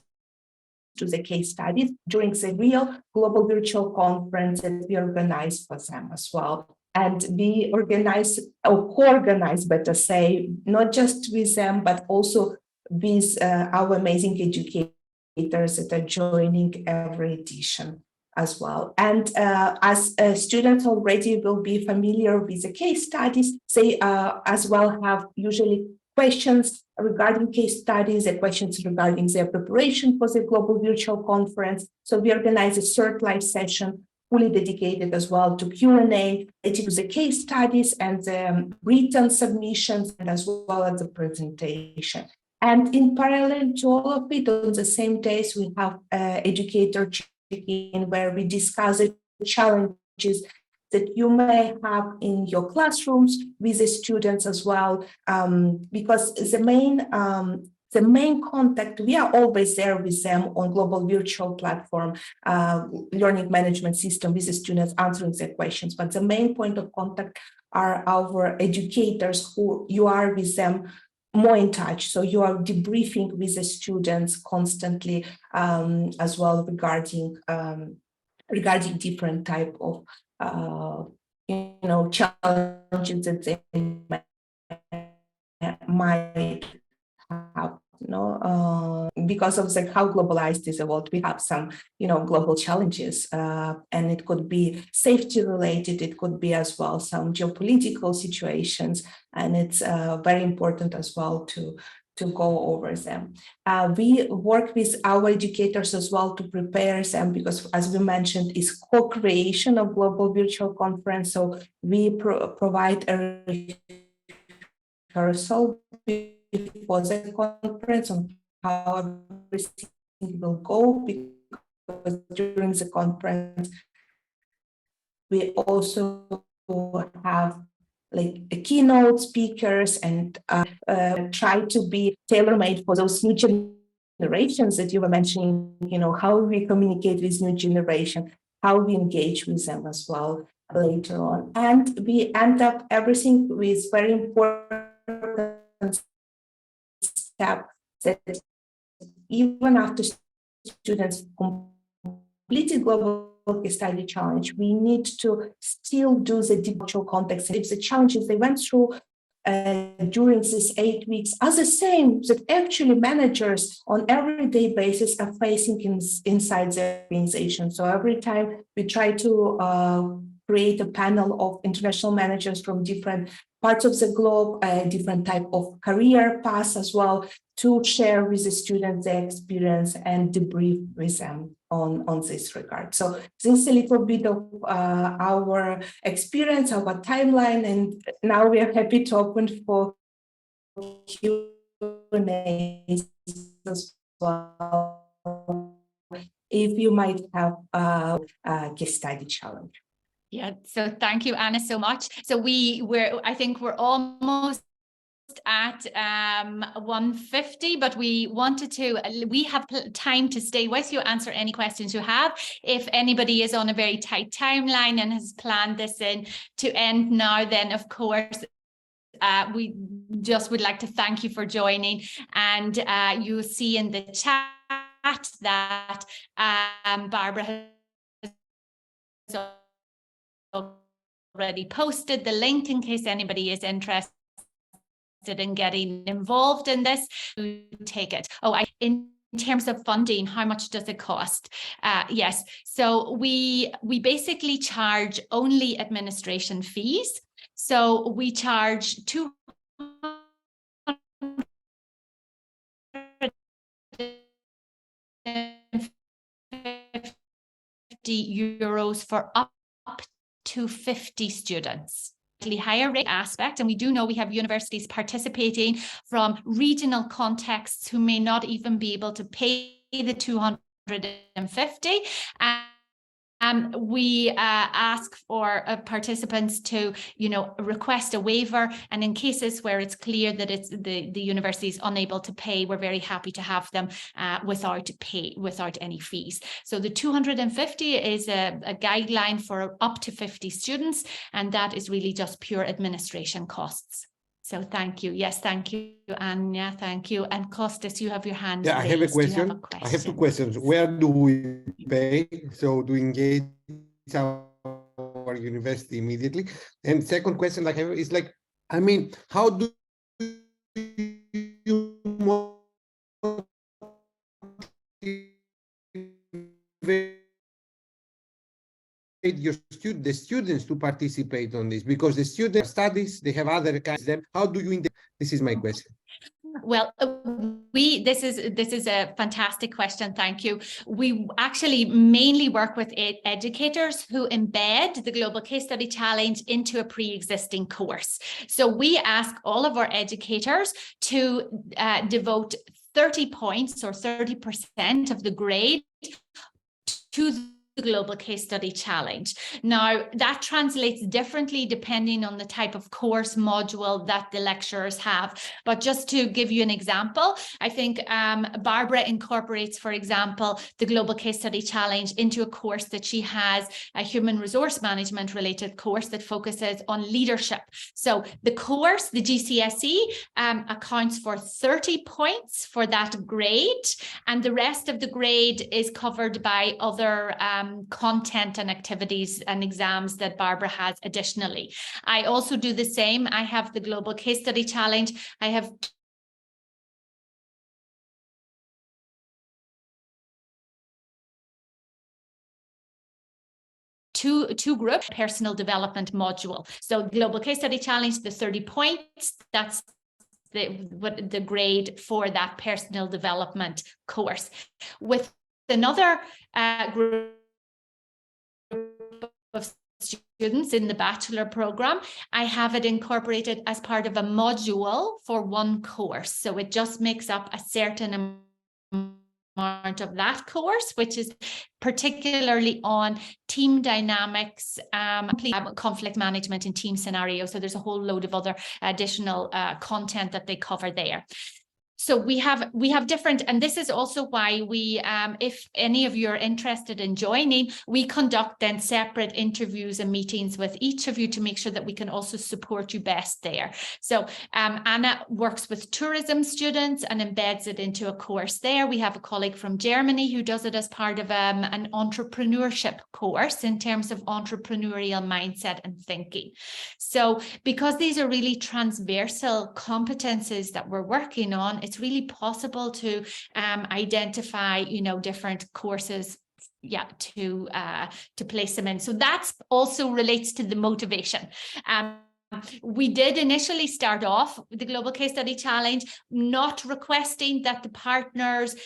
Speaker 3: to the case studies during the real global virtual conference that we organize for them as well. And we organize, or co-organize, better say, not just with them, but also with our amazing educators that are joining every edition as well. And as students already will be familiar with the case studies, they as well have usually questions regarding case studies, the questions regarding their preparation for the global virtual conference. So we organize a third live session fully dedicated as well to Q&A, to the case studies and the written submissions, and as well as the presentation. And in parallel to all of it, on the same days, we have educator check-in where we discuss the challenges that you may have in your classrooms with the students as well, because the main contact, we are always there with them on global virtual platform, learning management system with the students answering their questions, but the main point of contact are our educators, who you are with them more in touch. So you are debriefing with the students constantly, as well regarding different type of challenges that they might have, because of how globalized is the world. We have some, global challenges, and it could be safety related. It could be as well some geopolitical situations, and it's very important as well to go over them. We work with our educators as well to prepare them, because as we mentioned, is co-creation of global virtual conference. So we provide a rehearsal before the conference on how everything will go, because during the conference we also have like keynote speakers and try to be tailor-made for those new generations that you were mentioning, how we communicate with new generation, how we engage with them as well later on. And we end up everything with very important step, that even after students completed global case study challenge, we need to still do the virtual context. If the challenges they went through during these 8 weeks are the same that actually managers on everyday basis are facing inside their organization. So every time we try to create a panel of international managers from different parts of the globe, different type of career paths as well, to share with the students their experience and debrief with them on this regard. So this is a little bit of our experience, our timeline, and now we are happy to open for Q&A as well, if you might have a case study challenge.
Speaker 2: Yeah, so thank you, Anna, so much. So I think we're almost at 1:50, but we have time to stay with you, answer any questions you have. If anybody is on a very tight timeline and has planned this in to end now, then of course we just would like to thank you for joining. And you'll see in the chat that Barbara has already posted the link in case anybody is interested in getting involved in this. Take it. In terms of funding, how much does it cost? Yes, so we basically charge only administration fees. So we charge €250 for up to 50 students. Higher rate aspect, and we do know we have universities participating from regional contexts who may not even be able to pay the 250. We ask for participants to, request a waiver, and in cases where it's clear that it's the university is unable to pay, we're very happy to have them without any fees. So the 250 is a guideline for up to 50 students, and that is really just pure administration costs. So thank you. Yes, thank you, Anya. Thank you. And Kostas, you have your hand raised.
Speaker 4: I have a question. I have two questions. Where do we pay? So to engage our university immediately. And second question I have is how do you motivate the students to participate on this? Because the students studies, they have other kinds of them. How do you this is my question.
Speaker 2: Well, this is a fantastic question. Thank you. We actually mainly work with educators who embed the Global Case Study Challenge into a pre-existing course. So we ask all of our educators to devote 30 points or 30% of the grade to the Global Case Study Challenge. Now, that translates differently depending on the type of course module that the lecturers have. But just to give you an example, I think Barbara incorporates, for example, the Global Case Study Challenge into a course that she has, a human resource management related course that focuses on leadership. So the course, the GCSE, accounts for 30 points for that grade, and the rest of the grade is covered by other content and activities and exams that Barbara has additionally. I also do the same. I have the Global Case Study Challenge. I have two groups, personal development module. So Global Case Study Challenge, the 30 points, that's the grade for that personal development course. With another group of students in the bachelor program, I have it incorporated as part of a module for one course. So it just makes up a certain amount of that course, which is particularly on team dynamics, conflict management in team scenarios. So there's a whole load of other additional content that they cover there. So we have different, and this is also why we, if any of you are interested in joining, we conduct then separate interviews and meetings with each of you to make sure that we can also support you best there. So Anna works with tourism students and embeds it into a course there. We have a colleague from Germany who does it as part of an entrepreneurship course in terms of entrepreneurial mindset and thinking. So because these are really transversal competencies that we're working on, it's really possible to identify, different courses, to place them in. So that's also relates to the motivation. We did initially start off with the Global Case Study Challenge, not requesting that the partners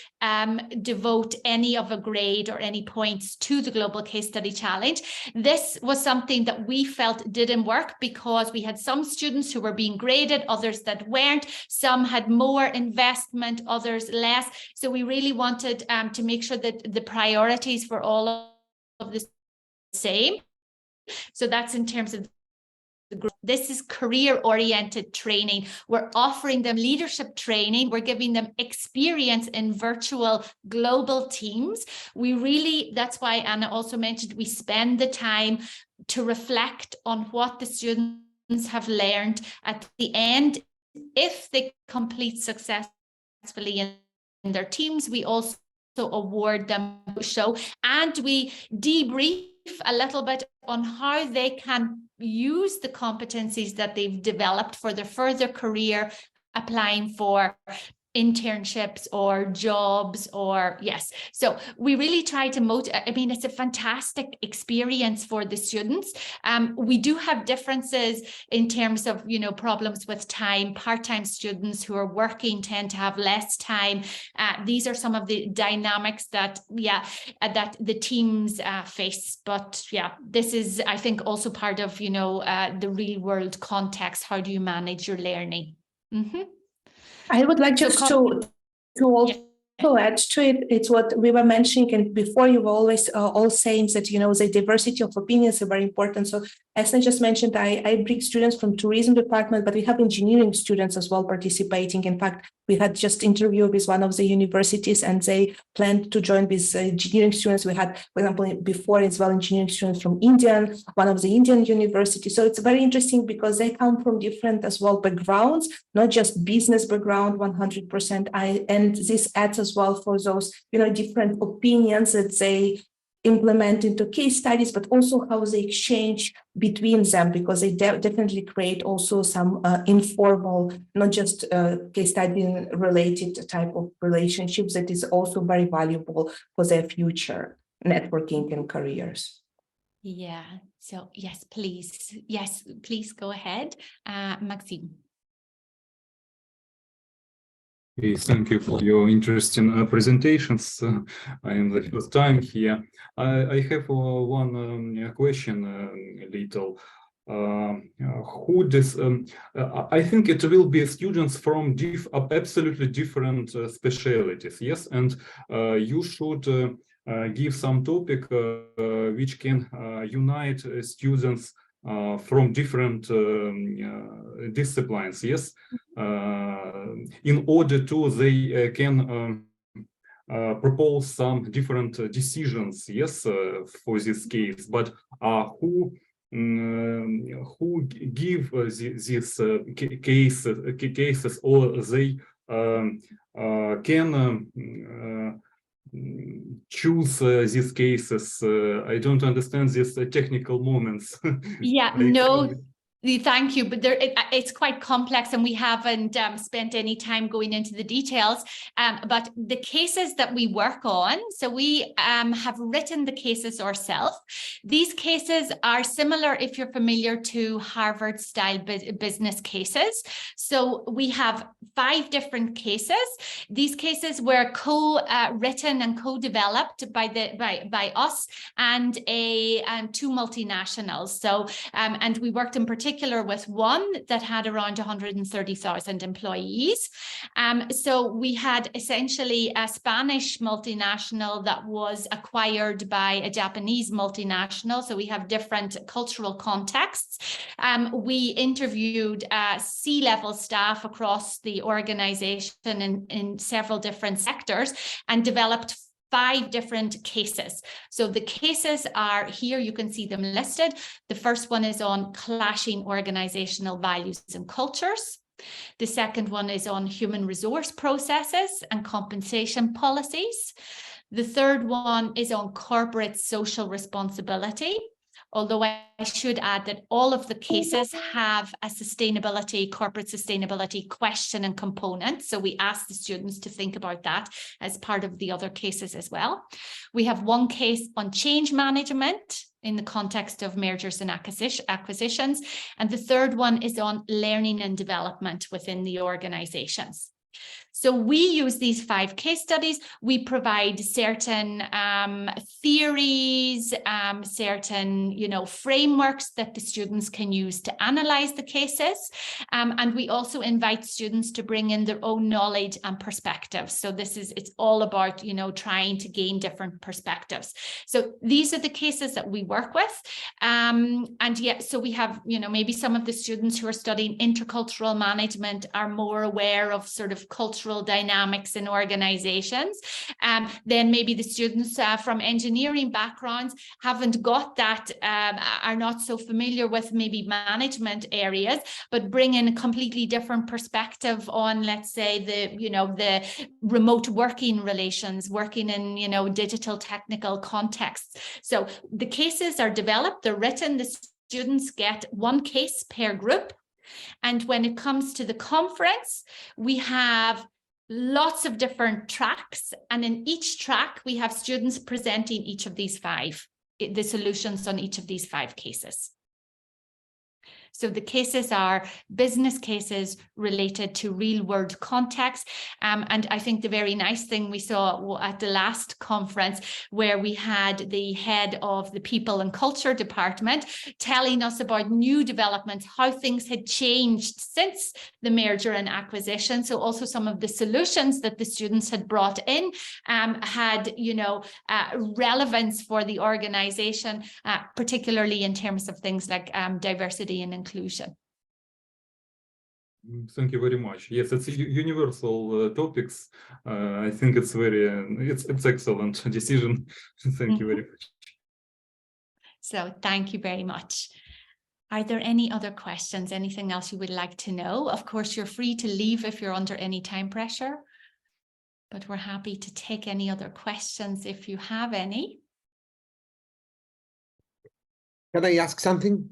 Speaker 2: devote any of a grade or any points to the Global Case Study Challenge. This was something that we felt didn't work because we had some students who were being graded, others that weren't. Some had more investment, others less. So we really wanted to make sure that the priorities for all of the same. So that's in terms of this is career-oriented training. We're offering them leadership training. We're giving them experience in virtual global teams. That's why Anna also mentioned, we spend the time to reflect on what the students have learned at the end. If they complete successfully in their teams, we also award them a show, and we debrief a little bit on how they can use the competencies that they've developed for their further career, applying for internships or jobs, or yes. So we really try to motivate. I mean, it's a fantastic experience for the students. We do have differences in terms of, you know, problems with time. Part-time students who are working tend to have less time. These are some of the dynamics that, that the teams face. But yeah, this is, I think, also part of, you know, the real world context. How do you manage your learning? Mm-hmm.
Speaker 3: I would like just to also add to it. It's what we were mentioning, and before you were always all saying that, you know, the diversity of opinions are very important. So as I just mentioned, I bring students from tourism department, but we have engineering students as well participating. In fact, we had just interview with one of the universities, and they planned to join with engineering students. We had, for example, before as well, engineering students from India, one of the Indian universities. So it's very interesting because they come from different as well backgrounds, not just business background 100%. And this adds as well for those, you know, different opinions that they implement into case studies, but also how they exchange between them, because they definitely create also some informal, not just case study related type of relationships that is also very valuable for their future networking and careers.
Speaker 2: Yeah. So yes, please. Yes, please go ahead, Maxime.
Speaker 9: Okay, thank you for your interesting presentations. I am the first time here. I have one question, little. Who does? I think it will be students from absolutely different specialities. Yes, and you should give some topic which can unite students from different disciplines. Yes. In order to they can propose some different decisions, yes, for this case. But who give these cases, or they can choose these cases? I don't understand these technical moments.
Speaker 2: Yeah, no. Thank you, but it's quite complex, and we haven't spent any time going into the details. But the cases that we work on, so we have written the cases ourselves. These cases are similar, if you're familiar, to Harvard-style business cases. So we have 5 different cases. These cases were co-written and co-developed by us and 2 multinationals. So and we worked in particular with one that had around 130,000 employees. So we had essentially a Spanish multinational that was acquired by a Japanese multinational. So we have different cultural contexts. We interviewed C-level staff across the organization in several different sectors and developed 5 different cases. So the cases are here, you can see them listed. The first one is on clashing organizational values and cultures. The second one is on human resource processes and compensation policies. The third one is on corporate social responsibility. Although I should add that all of the cases have a corporate sustainability question and component. So we ask the students to think about that as part of the other cases as well. We have one case on change management in the context of mergers and acquisitions. And the third one is on learning and development within the organizations. So we use these 5 case studies. We provide certain theories, certain, you know, frameworks that the students can use to analyze the cases. And we also invite students to bring in their own knowledge and perspectives. So it's all about, you know, trying to gain different perspectives. So these are the cases that we work with. And yeah, so we have, you know, maybe some of the students who are studying intercultural management are more aware of sort of cultural dynamics in organizations. Then maybe the students from engineering backgrounds haven't got that, are not so familiar with maybe management areas, but bring in a completely different perspective on, let's say, the remote working relations, working in, you know, digital technical contexts. So the cases are developed, they're written, the students get 1 case per group. And when it comes to the conference, we have lots of different tracks. And in each track, we have students presenting each of these the solutions on each of these 5 cases. So the cases are business cases related to real world context. And I think the very nice thing we saw at the last conference, where we had the head of the People and Culture Department telling us about new developments, how things had changed since the merger and acquisition. So also some of the solutions that the students had brought in had, relevance for the organization, particularly in terms of things like diversity and inclusion.
Speaker 9: Thank you very much. Yes, it's universal topics. I think it's very, it's excellent decision. Thank you very much.
Speaker 2: So thank you very much. Are there any other questions? Anything else you would like to know? Of course, you're free to leave if you're under any time pressure, but we're happy to take any other questions if you have any.
Speaker 4: Can I ask something?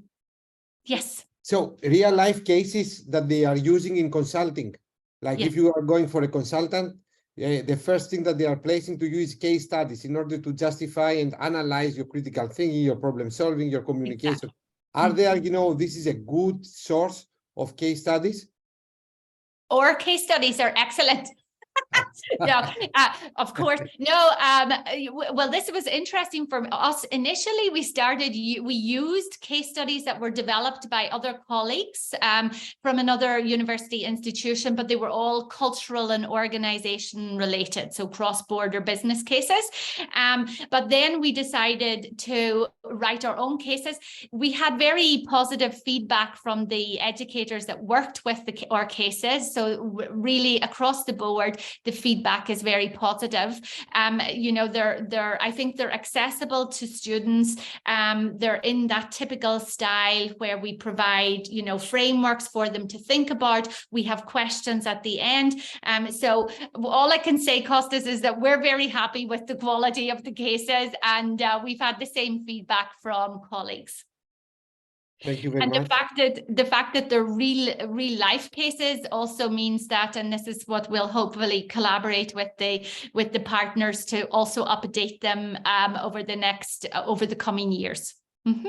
Speaker 2: Yes.
Speaker 4: So real life cases that they are using in consulting, like
Speaker 2: Yes.
Speaker 4: if you are going for a consultant, the first thing that they are placing to you is case studies in order to justify and analyze your critical thinking, your problem solving, your communication.
Speaker 2: Exactly.
Speaker 4: Are there, this is a good source of case studies?
Speaker 2: Or case studies are excellent. No, of course, no. Well, this was interesting for us. Initially, we used case studies that were developed by other colleagues from another university institution, but they were all cultural and organization related, so cross-border business cases. But then we decided to write our own cases. We had very positive feedback from the educators that worked with our cases. So really across the board, the feedback is very positive. I think they're accessible to students. They're in that typical style where we provide, frameworks for them to think about. We have questions at the end. So all I can say, Kostas, is that we're very happy with the quality of the cases, and we've had the same feedback from colleagues.
Speaker 4: Thank you very much.
Speaker 2: The fact that they're real life cases also means that, and this is what we'll hopefully collaborate with the partners to also update them over the coming years. Mm-hmm.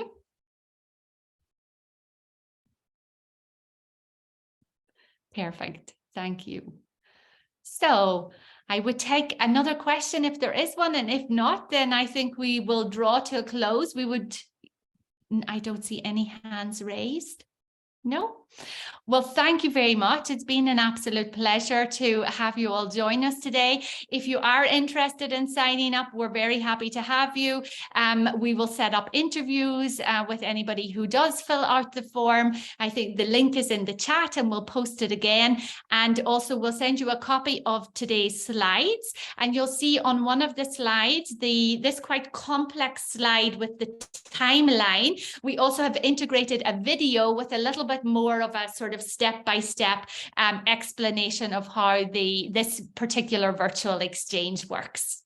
Speaker 2: Perfect. Thank you. So I would take another question if there is one, and if not, then I think we will draw to a close. I don't see any hands raised. No? Well, thank you very much. It's been an absolute pleasure to have you all join us today. If you are interested in signing up, we're very happy to have you. We will set up interviews with anybody who does fill out the form. I think the link is in the chat and we'll post it again. And also we'll send you a copy of today's slides. And you'll see on one of the slides, this quite complex slide with the timeline. We also have integrated a video with a little bit more of a sort of step-by-step explanation of how this particular virtual exchange works.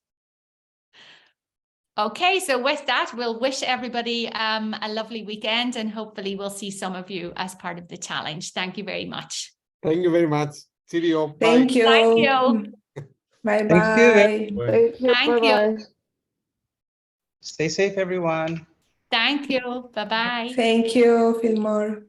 Speaker 2: Okay, so with that, we'll wish everybody a lovely weekend, and hopefully we'll see some of you as part of the challenge. Thank you very much.
Speaker 4: Thank you very much. See you. Bye.
Speaker 3: Thank you.
Speaker 2: Thank you.
Speaker 3: Bye-bye.
Speaker 7: Thank you.
Speaker 5: Thank you.
Speaker 2: Thank
Speaker 5: Bye-bye.
Speaker 7: Stay safe, everyone.
Speaker 2: Thank you. Bye-bye.
Speaker 3: Thank you, Fillmore.